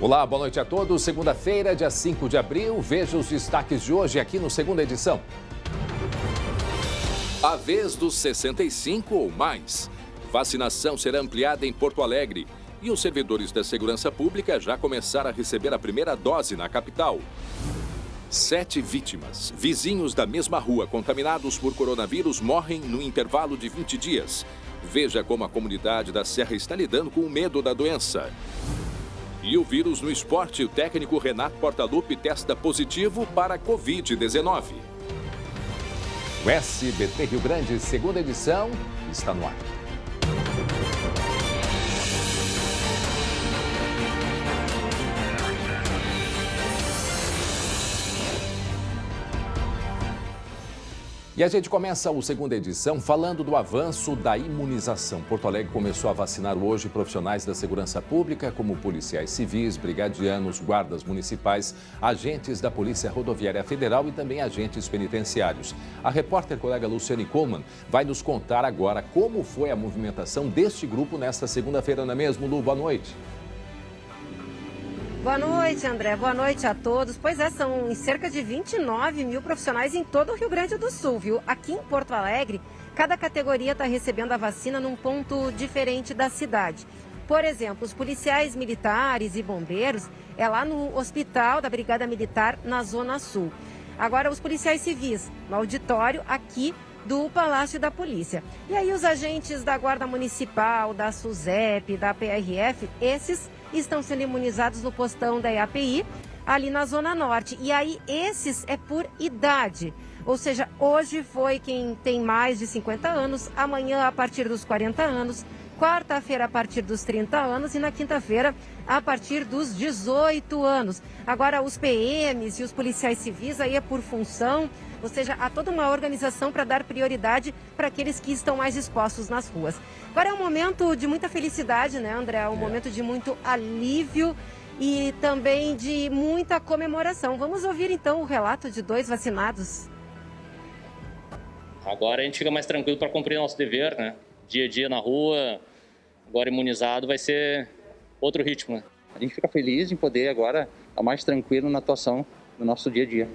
Olá, boa noite a todos. Segunda-feira, dia 5 de abril. Veja os destaques de hoje aqui no Segunda Edição. A vez dos 65 ou mais. Vacinação será ampliada em Porto Alegre. E os servidores da segurança pública já começaram a receber a primeira dose na capital. 7 vítimas, vizinhos da mesma rua contaminados por coronavírus, morrem no intervalo de 20 dias. Veja como a comunidade da Serra está lidando com o medo da doença. E o vírus no esporte, o técnico Renato Portaluppi testa positivo para a Covid-19. O SBT Rio Grande, Segunda Edição, está no ar. E a gente começa a segunda edição falando do avanço da imunização. Porto Alegre começou a vacinar hoje profissionais da segurança pública, como policiais civis, brigadianos, guardas municipais, agentes da Polícia Rodoviária Federal e também agentes penitenciários. A repórter colega Luciane Coleman vai nos contar agora como foi a movimentação deste grupo nesta segunda-feira, não é mesmo, Lu? Boa noite. Boa noite, André. Boa noite a todos. Pois é, são cerca de 29 mil profissionais em todo o Rio Grande do Sul, viu? Aqui em Porto Alegre, cada categoria está recebendo a vacina num ponto diferente da cidade. Por exemplo, os policiais militares e bombeiros é lá no Hospital da Brigada Militar, na Zona Sul. Agora, os policiais civis, no auditório aqui do Palácio da Polícia. E aí, os agentes da Guarda Municipal, da SUSEP, da PRF, esses estão sendo imunizados no postão da EAPI, ali na Zona Norte. E aí, esses é por idade. Ou seja, hoje foi quem tem mais de 50 anos, amanhã a partir dos 40 anos, quarta-feira a partir dos 30 anos e na quinta-feira a partir dos 18 anos. Agora, os PMs e os policiais civis aí é por função, ou seja, há toda uma organização para dar prioridade para aqueles que estão mais expostos nas ruas. Agora é um momento de muita felicidade, né, André? É um momento de muito alívio e também de muita comemoração. Vamos ouvir então o relato de 2 vacinados. Agora a gente fica mais tranquilo para cumprir nosso dever, né? Dia a dia na rua, agora imunizado, vai ser outro ritmo, né? A gente fica feliz em poder agora estar mais tranquilo na atuação do nosso dia a dia.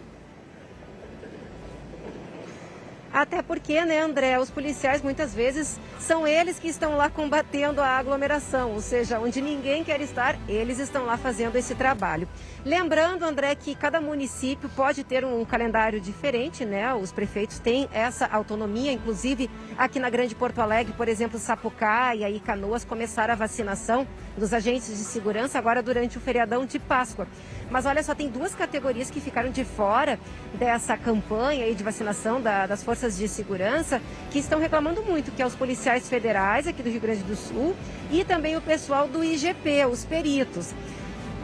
Até porque, né, André, os policiais muitas vezes são eles que estão lá combatendo a aglomeração, ou seja, onde ninguém quer estar, eles estão lá fazendo esse trabalho. Lembrando, André, que cada município pode ter um calendário diferente, né? Os prefeitos têm essa autonomia, inclusive aqui na Grande Porto Alegre, por exemplo, Sapucaia e Canoas começaram a vacinação dos agentes de segurança agora durante o feriadão de Páscoa. Mas olha só, tem 2 categorias que ficaram de fora dessa campanha aí de vacinação das forças de segurança, que estão reclamando muito, que é os policiais federais aqui do Rio Grande do Sul e também o pessoal do IGP, os peritos.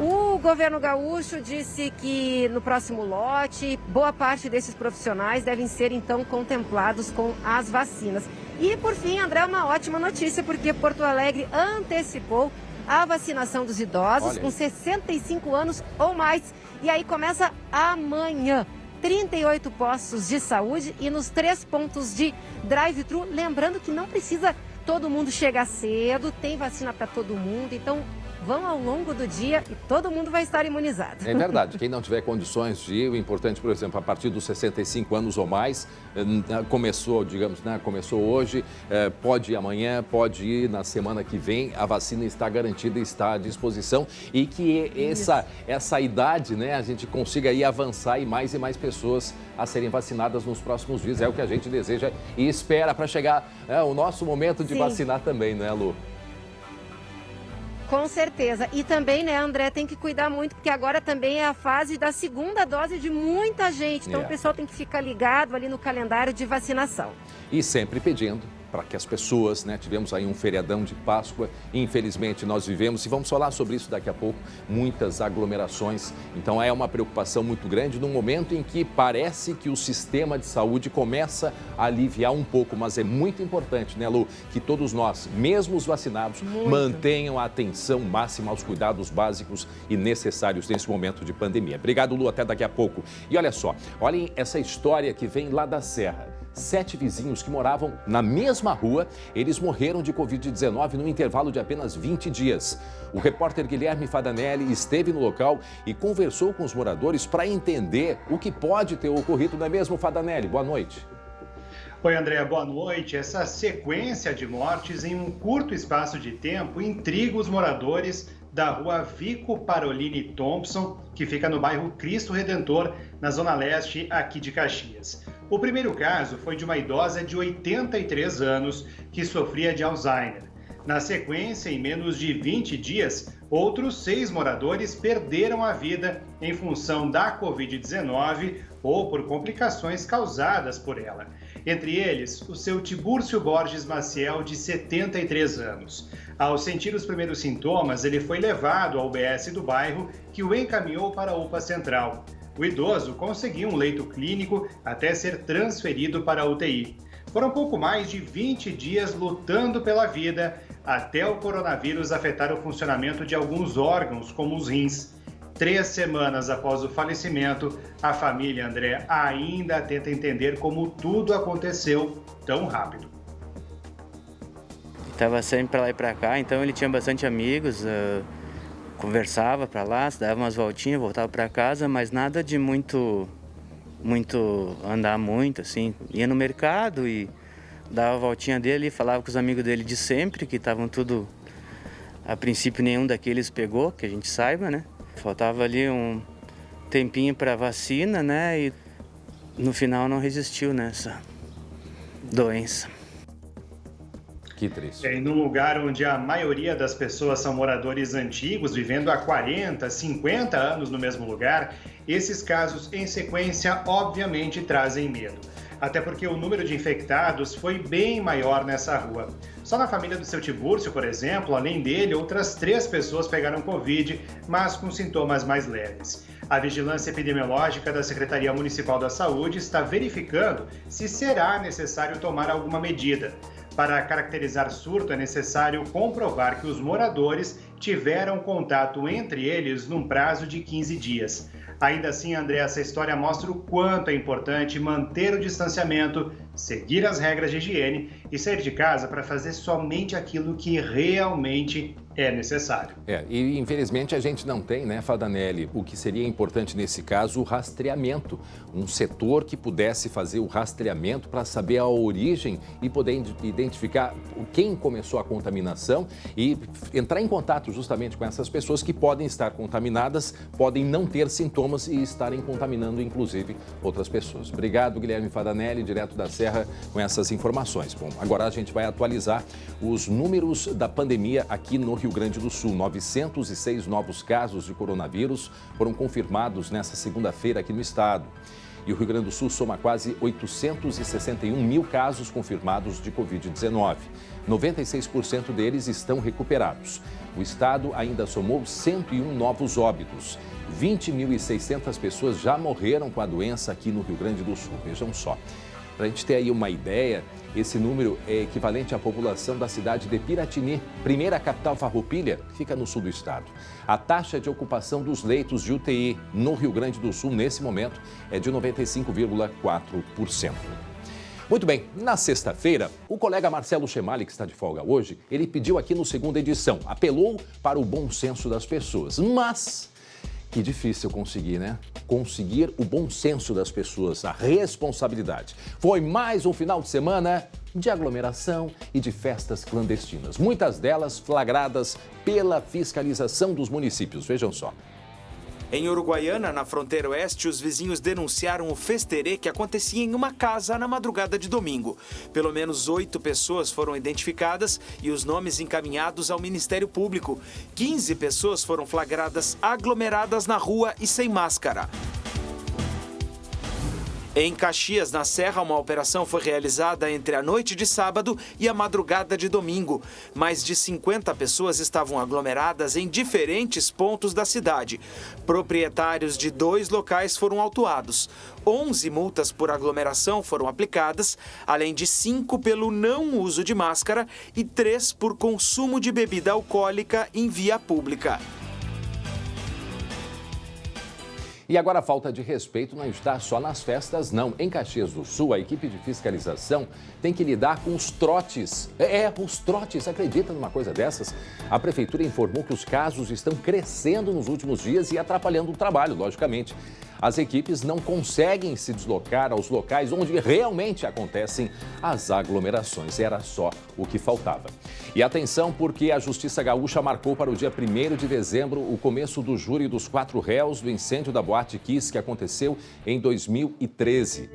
O governo gaúcho disse que no próximo lote, boa parte desses profissionais devem ser então contemplados com as vacinas. E por fim, André, uma ótima notícia, porque Porto Alegre antecipou a vacinação dos idosos com 65 anos ou mais. E aí começa amanhã. 38 postos de saúde e nos 3 pontos de drive-thru. Lembrando que não precisa todo mundo chegar cedo, tem vacina para todo mundo, então vão ao longo do dia e todo mundo vai estar imunizado. É verdade, quem não tiver condições de ir, o importante, por exemplo, a partir dos 65 anos ou mais, começou, digamos, né, começou hoje, pode ir amanhã, pode ir na semana que vem, a vacina está garantida e está à disposição e que essa idade, né, a gente consiga aí avançar e mais pessoas a serem vacinadas nos próximos dias, é o que a gente deseja e espera para chegar o nosso momento de vacinar também, né, Lu? Com certeza. E também, né, André, tem que cuidar muito, porque agora também é a fase da segunda dose de muita gente. Então, o pessoal tem que ficar ligado ali no calendário de vacinação. E sempre pedindo para que as pessoas, né, tivemos aí um feriadão de Páscoa, infelizmente nós vivemos, e vamos falar sobre isso daqui a pouco, muitas aglomerações. Então é uma preocupação muito grande num momento em que parece que o sistema de saúde começa a aliviar um pouco, mas é muito importante, né, Lu, que todos nós, mesmo os vacinados, mantenham a atenção máxima aos cuidados básicos e necessários nesse momento de pandemia. Obrigado, Lu, até daqui a pouco. E olha só, olhem essa história que vem lá da Serra. 7 vizinhos que moravam na mesma rua, eles morreram de Covid-19 no intervalo de apenas 20 dias. O repórter Guilherme Fadanelli esteve no local e conversou com os moradores para entender o que pode ter ocorrido, não é mesmo, Fadanelli? Boa noite. Oi, André, boa noite. Essa sequência de mortes em um curto espaço de tempo intriga os moradores da rua Vico Parolini Thompson, que fica no bairro Cristo Redentor, na zona leste aqui de Caxias. O primeiro caso foi de uma idosa de 83 anos que sofria de Alzheimer. Na sequência, em menos de 20 dias, outros 6 moradores perderam a vida em função da Covid-19 ou por complicações causadas por ela. Entre eles, o seu Tibúrcio Borges Maciel, de 73 anos. Ao sentir os primeiros sintomas, ele foi levado ao UBS do bairro, que o encaminhou para a UPA Central. O idoso conseguiu um leito clínico até ser transferido para a UTI. Foram pouco mais de 20 dias lutando pela vida, até o coronavírus afetar o funcionamento de alguns órgãos, como os rins. 3 semanas após o falecimento, a família, André, ainda tenta entender como tudo aconteceu tão rápido. Estava sempre para lá e para cá, então ele tinha bastante amigos, conversava para lá, dava umas voltinhas, voltava para casa, mas nada de muito andar muito, assim. Ia no mercado e dava a voltinha dele, falava com os amigos dele de sempre, que estavam tudo, a princípio nenhum daqueles pegou, que a gente saiba, né? Faltava ali um tempinho para vacina, né? E no final não resistiu nessa doença. Que triste. Em um lugar onde a maioria das pessoas são moradores antigos, vivendo há 40, 50 anos no mesmo lugar, esses casos em sequência obviamente trazem medo. Até porque o número de infectados foi bem maior nessa rua. Só na família do seu Tibúrcio, por exemplo, além dele, outras 3 pessoas pegaram Covid, mas com sintomas mais leves. A Vigilância Epidemiológica da Secretaria Municipal da Saúde está verificando se será necessário tomar alguma medida. Para caracterizar surto, é necessário comprovar que os moradores tiveram contato entre eles num prazo de 15 dias. Ainda assim, André, essa história mostra o quanto é importante manter o distanciamento, seguir as regras de higiene e sair de casa para fazer somente aquilo que realmente é necessário. E infelizmente a gente não tem, né, Fadanelli, o que seria importante nesse caso, o rastreamento. Um setor que pudesse fazer o rastreamento para saber a origem e poder identificar quem começou a contaminação e entrar em contato justamente com essas pessoas que podem estar contaminadas, podem não ter sintomas e estarem contaminando, inclusive, outras pessoas. Obrigado, Guilherme Fadanelli, direto da Serra, com essas informações. Bom, agora a gente vai atualizar os números da pandemia aqui no Rio Grande do Sul. 906 novos casos de coronavírus foram confirmados nesta segunda-feira aqui no estado. E o Rio Grande do Sul soma quase 861 mil casos confirmados de Covid-19. 96% deles estão recuperados. O estado ainda somou 101 novos óbitos. 20.600 pessoas já morreram com a doença aqui no Rio Grande do Sul. Vejam só. Para a gente ter aí uma ideia, esse número é equivalente à população da cidade de Piratini, primeira capital farroupilha, fica no sul do estado. A taxa de ocupação dos leitos de UTI no Rio Grande do Sul, nesse momento, é de 95,4%. Muito bem, na sexta-feira, o colega Marcelo Chemali, que está de folga hoje, ele pediu aqui no Segunda Edição, apelou para o bom senso das pessoas, mas que difícil conseguir, né? Conseguir o bom senso das pessoas, a responsabilidade. Foi mais um final de semana de aglomeração e de festas clandestinas, muitas delas flagradas pela fiscalização dos municípios. Vejam só. Em Uruguaiana, na fronteira oeste, os vizinhos denunciaram o festerê que acontecia em uma casa na madrugada de domingo. Pelo menos 8 pessoas foram identificadas e os nomes encaminhados ao Ministério Público. 15 pessoas foram flagradas aglomeradas na rua e sem máscara. Em Caxias, na Serra, uma operação foi realizada entre a noite de sábado e a madrugada de domingo. Mais de 50 pessoas estavam aglomeradas em diferentes pontos da cidade. Proprietários de 2 locais foram autuados. 11 multas por aglomeração foram aplicadas, além de 5 pelo não uso de máscara e 3 por consumo de bebida alcoólica em via pública. E agora a falta de respeito não está só nas festas, não. Em Caxias do Sul, a equipe de fiscalização tem que lidar com os trotes. Os trotes, acredita numa coisa dessas? A prefeitura informou que os casos estão crescendo nos últimos dias e atrapalhando o trabalho, logicamente. As equipes não conseguem se deslocar aos locais onde realmente acontecem as aglomerações. Era só o que faltava. E atenção, porque a Justiça Gaúcha marcou para o dia 1º de dezembro o começo do júri dos 4 réus do incêndio da Boate Kiss que aconteceu em 2013.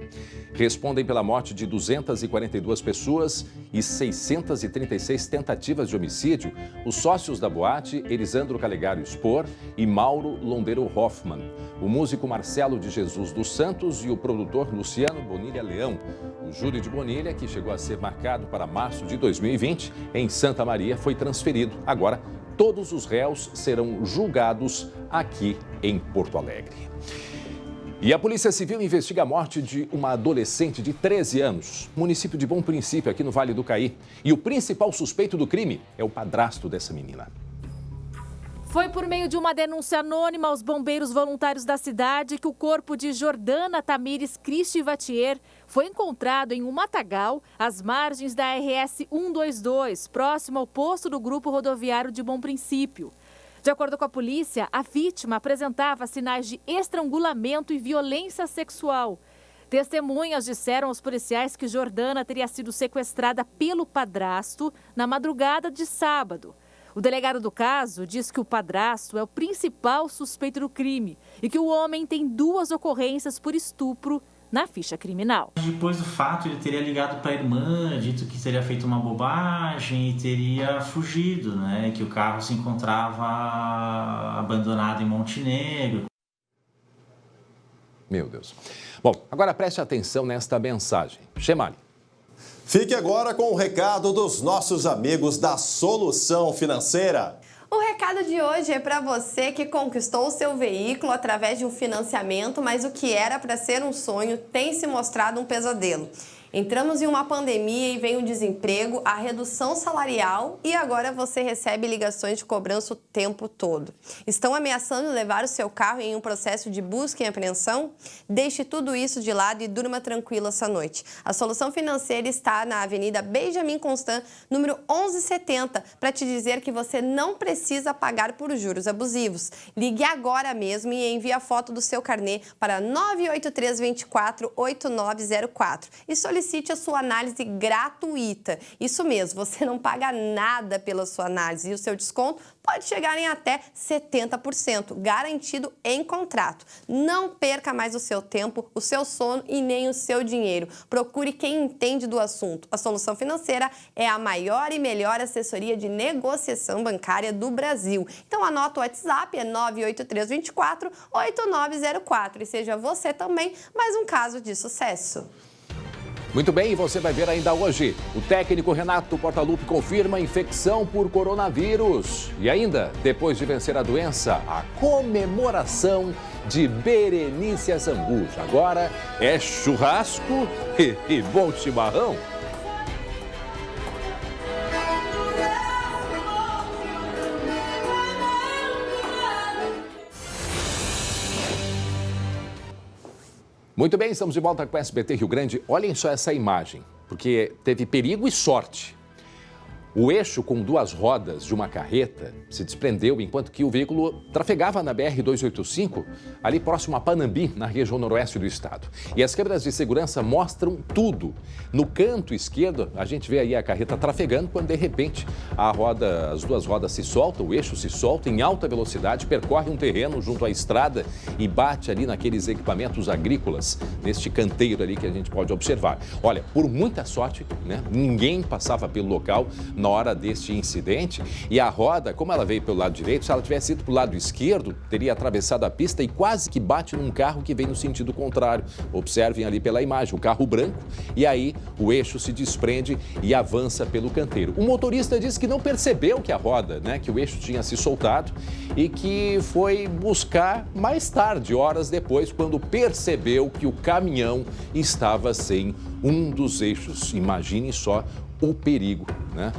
Respondem pela morte de 242 pessoas e 636 tentativas de homicídio os sócios da boate, Elisandro Calegaro Spor e Mauro Lombeiro Hoffmann, o músico Marcelo de Jesus dos Santos e o produtor Luciano Bonilha Leão. O júri de Bonilha, que chegou a ser marcado para março de 2020, em Santa Maria, foi transferido. Agora, todos os réus serão julgados aqui em Porto Alegre. E a Polícia Civil investiga a morte de uma adolescente de 13 anos, município de Bom Princípio, aqui no Vale do Caí. E o principal suspeito do crime é o padrasto dessa menina. Foi por meio de uma denúncia anônima aos bombeiros voluntários da cidade que o corpo de Jordana Tamires Cristi Vatier foi encontrado em um matagal às margens da RS 122, próximo ao posto do Grupo Rodoviário de Bom Princípio. De acordo com a polícia, a vítima apresentava sinais de estrangulamento e violência sexual. Testemunhas disseram aos policiais que Jordana teria sido sequestrada pelo padrasto na madrugada de sábado. O delegado do caso diz que o padrasto é o principal suspeito do crime e que o homem tem 2 ocorrências por estupro na ficha criminal. Depois do fato, ele teria ligado para a irmã, dito que teria feito uma bobagem e teria fugido, né? Que o carro se encontrava abandonado em Montenegro. Meu Deus. Bom, agora preste atenção nesta mensagem. Chemali. Fique agora com o recado dos nossos amigos da Solução Financeira. O recado de hoje é para você que conquistou o seu veículo através de um financiamento, mas o que era para ser um sonho tem se mostrado um pesadelo. Entramos em uma pandemia e vem o desemprego, a redução salarial e agora você recebe ligações de cobrança o tempo todo. Estão ameaçando levar o seu carro em um processo de busca e apreensão? Deixe tudo isso de lado e durma tranquilo essa noite. A Solução Financeira está na Avenida Benjamin Constant, número 1170, para te dizer que você não precisa pagar por juros abusivos. Ligue agora mesmo e envie a foto do seu carnê para 983248904 e solicite a sua análise gratuita. Isso mesmo, você não paga nada pela sua análise e o seu desconto pode chegar em até 70%, garantido em contrato. Não perca mais o seu tempo, o seu sono e nem o seu dinheiro. Procure quem entende do assunto. A Solução Financeira é a maior e melhor assessoria de negociação bancária do Brasil. Então anota o WhatsApp, é 983248904 e seja você também mais um caso de sucesso. Muito bem, e você vai ver ainda hoje. O técnico Renato Portaluppi confirma a infecção por coronavírus. E ainda, depois de vencer a doença, a comemoração de Berenice Azambuja. Agora é churrasco e bom chimarrão. Muito bem, estamos de volta com o SBT Rio Grande. Olhem só essa imagem, porque teve perigo e sorte. O eixo com 2 rodas de uma carreta se desprendeu enquanto que o veículo trafegava na BR-285, ali próximo a Panambi, na região noroeste do estado. E as câmeras de segurança mostram tudo. No canto esquerdo, a gente vê aí a carreta trafegando quando, de repente, as 2 rodas se soltam, o eixo se solta em alta velocidade, percorre um terreno junto à estrada e bate ali naqueles equipamentos agrícolas, neste canteiro ali que a gente pode observar. Olha, por muita sorte, né, ninguém passava pelo local na hora deste incidente e a roda, como ela veio pelo lado direito, se ela tivesse ido para o lado esquerdo, teria atravessado a pista e quase que bate num carro que vem no sentido contrário. Observem ali pela imagem, o carro branco, e aí o eixo se desprende e avança pelo canteiro. O motorista disse que não percebeu que a roda, né, que o eixo tinha se soltado e que foi buscar mais tarde, horas depois, quando percebeu que o caminhão estava sem um dos eixos. Imagine só o perigo né,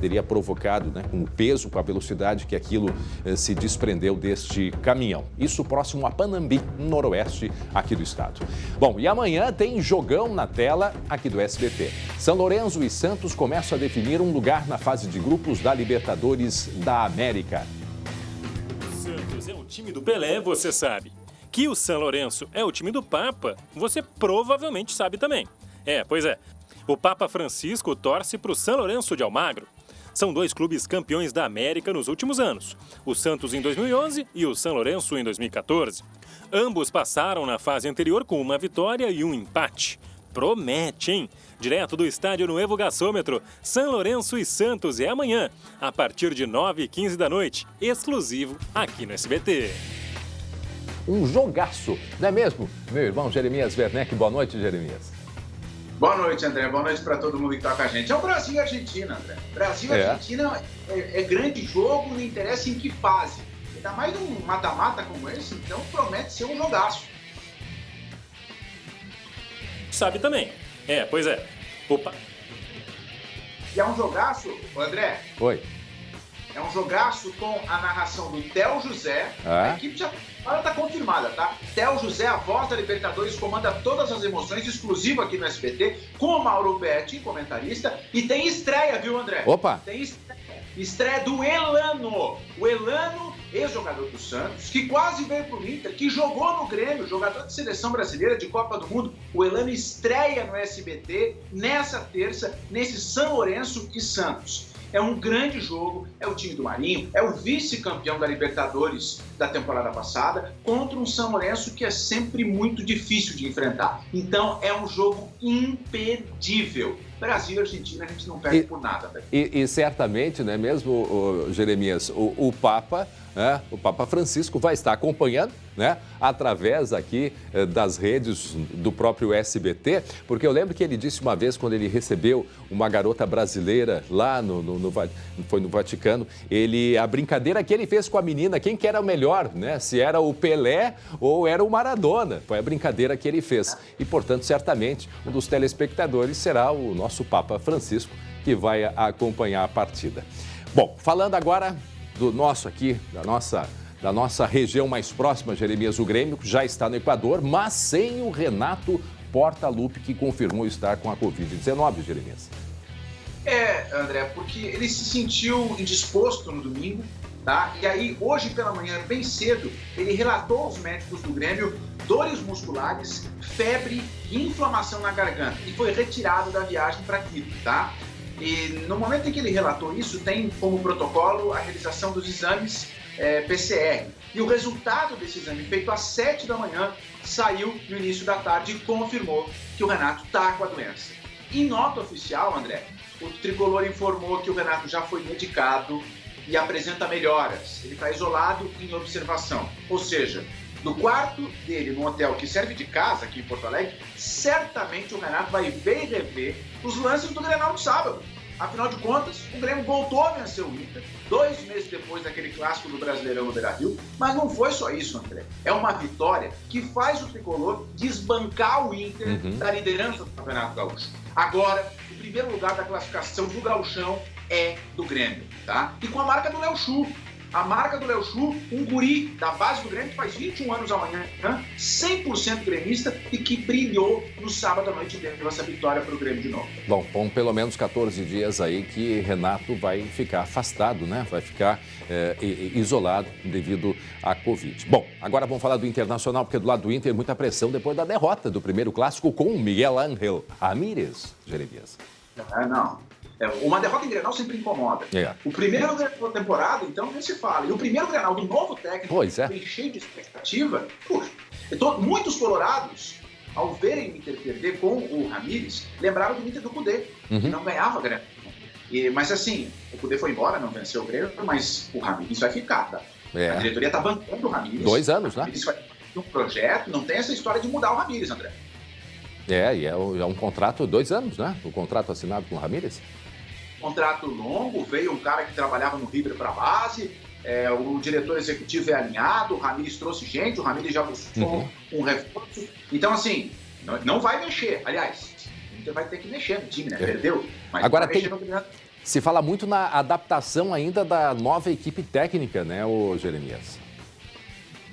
teria provocado, né, com o peso, com a velocidade que aquilo se desprendeu deste caminhão. Isso próximo a Panambi, no noroeste aqui do estado. Bom, e amanhã tem jogão na tela aqui do SBT. São Lourenço e Santos começam a definir um lugar na fase de grupos da Libertadores da América. Santos é o time do Pelé, você sabe. Que o São Lourenço é o time do Papa, você provavelmente sabe também. Pois é. O Papa Francisco torce para o São Lourenço de Almagro. São dois clubes campeões da América nos últimos anos. O Santos em 2011 e o São Lourenço em 2014. Ambos passaram na fase anterior com uma vitória e um empate. Promete, hein? Direto do estádio Nuevo Gasômetro, São Lourenço e Santos é amanhã, a partir de 9h15 da noite, exclusivo aqui no SBT. Um jogaço, não é mesmo? Meu irmão Jeremias Werneck, boa noite, Jeremias. Boa noite, André. Boa noite para todo mundo que está com a gente. É o Brasil e a Argentina, André. Brasil e Argentina é grande jogo, não interessa em que fase. Ainda mais num mata-mata como esse, então promete ser um jogaço. Sabe também. Pois é. Opa. E é um jogaço, André? Oi. É um jogaço com a narração do Theo José. A equipe já está confirmada, tá? Theo José, a voz da Libertadores, comanda todas as emoções, exclusivo aqui no SBT, com o Mauro Betti, comentarista. E tem estreia, viu, André? Opa! Tem estreia do Elano. O Elano, ex-jogador do Santos, que quase veio pro Inter, que jogou no Grêmio, jogador de seleção brasileira de Copa do Mundo. O Elano estreia no SBT nessa terça, nesse São Lourenço e Santos. É um grande jogo, é o time do Marinho, é o vice-campeão da Libertadores da temporada passada, contra um São Lourenço que é sempre muito difícil de enfrentar. Então é um jogo imperdível. Brasil e Argentina a gente não perde por nada. E certamente, né, mesmo, Jeremias, o Papa Francisco vai estar acompanhando, né, através aqui das redes do próprio SBT, porque eu lembro que ele disse uma vez, quando ele recebeu uma garota brasileira lá foi no Vaticano, a brincadeira que ele fez com a menina, quem que era o melhor, né, se era o Pelé ou era o Maradona, foi a brincadeira que ele fez. E, portanto, certamente, um dos telespectadores será o nosso Papa Francisco, que vai acompanhar a partida. Bom, falando agora do nosso aqui, da nossa região mais próxima, Jeremias, o Grêmio já está no Equador, mas sem o Renato Portaluppi, que confirmou estar com a Covid-19, Jeremias. André, porque ele se sentiu indisposto no domingo, tá? E aí, hoje pela manhã, bem cedo, ele relatou aos médicos do Grêmio dores musculares, febre e inflamação na garganta, e foi retirado da viagem para Quito, tá? E no momento em que ele relatou isso, tem como protocolo a realização dos exames PCR. E o resultado desse exame, feito às 7 da manhã, saiu no início da tarde e confirmou que o Renato está com a doença. Em nota oficial, André, o tricolor informou que o Renato já foi medicado e apresenta melhoras. Ele está isolado em observação. Ou seja, no quarto dele, no hotel que serve de casa aqui em Porto Alegre, certamente o Renato vai ver e rever os lances do Grenal de sábado. Afinal de contas, o Grêmio voltou a vencer o Inter 2 meses depois daquele clássico do Brasileirão no Beira-Rio, mas não foi só isso, André. É uma vitória que faz o tricolor desbancar o Inter da liderança do Campeonato Gaúcho. Agora, o primeiro lugar da classificação do Gauchão é do Grêmio, tá? E com a marca do Léo Chu. A marca do Léo Chu, um guri da base do Grêmio que faz 21 anos amanhã, 100% gremista e que brilhou no sábado à noite e deu essa vitória para o Grêmio de novo. Bom, pelo menos 14 dias aí que Renato vai ficar afastado, né? Vai ficar isolado devido à Covid. Bom, agora vamos falar do Internacional, porque do lado do Inter muita pressão depois da derrota do primeiro clássico com o Miguel Ángel Ramírez, Jeremias. Não. Uma derrota em Grenal sempre incomoda. O primeiro da temporada, então, nem se fala. E o primeiro Grenal do novo técnico, bem cheio de expectativa, muitos colorados, ao verem o Inter perder com o Ramírez, lembraram do Inter do Cudê, que não ganhava Grenal. Mas assim, o Cudê foi embora, não venceu o Grêmio, mas o Ramírez vai ficar, tá? A diretoria está bancando o Ramírez. 2 anos, né? O Ramírez vai ter um projeto, não tem essa história de mudar o Ramírez, André. E é um contrato, 2 anos, né? O contrato assinado com o Ramírez. Contrato longo, veio um cara que trabalhava no River para a base, o diretor executivo é alinhado, o Ramírez trouxe gente, o Ramírez já buscou um reforço. Então, assim, não vai mexer. Aliás, Inter vai ter que mexer no time, né? Perdeu, mas agora vai mexer no primeiro. Se fala muito na adaptação ainda da nova equipe técnica, né, ô Jeremias?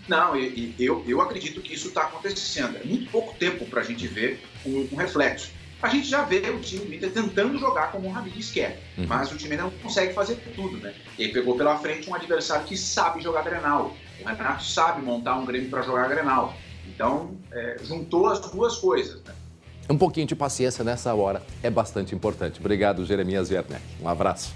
Não, eu acredito que isso está acontecendo. É muito pouco tempo para a gente ver um reflexo. A gente já vê o time do Inter tentando jogar como o Ramires quer, mas o time não consegue fazer tudo, né? Ele pegou pela frente um adversário que sabe jogar Grenal. O Renato sabe montar um Grêmio para jogar Grenal. Então, juntou as duas coisas, né? Um pouquinho de paciência nessa hora é bastante importante. Obrigado, Jeremias Werneck. Um abraço.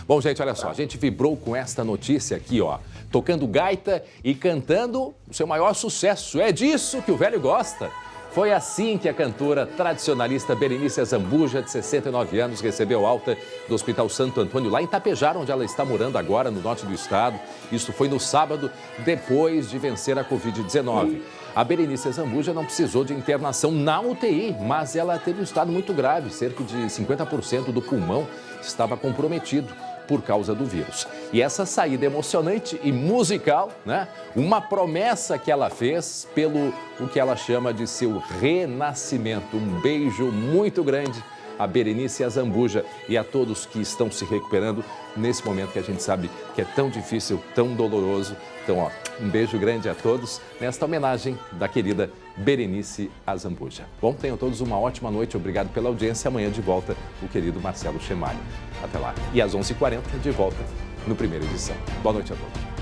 Bom, gente, olha só, a gente vibrou com esta notícia aqui, ó. Tocando gaita e cantando o seu maior sucesso. É disso que o velho gosta. Foi assim que a cantora tradicionalista Berenice Azambuja, de 69 anos, recebeu alta do Hospital Santo Antônio, lá em Tapejara, onde ela está morando agora, no norte do estado. Isso foi no sábado, depois de vencer a Covid-19. A Berenice Azambuja não precisou de internação na UTI, mas ela teve um estado muito grave. Cerca de 50% do pulmão estava comprometido por causa do vírus. E essa saída emocionante e musical, né? Uma promessa que ela fez pelo o que ela chama de seu renascimento. Um beijo muito grande a Berenice Azambuja e a todos que estão se recuperando nesse momento que a gente sabe que é tão difícil, tão doloroso. Então, ó, um beijo grande a todos nesta homenagem da querida Berenice Azambuja. Bom, tenham todos uma ótima noite. Obrigado pela audiência. Amanhã de volta o querido Marcelo Chemalho. Até lá. E às 11h40 de volta no Primeira Edição. Boa noite a todos.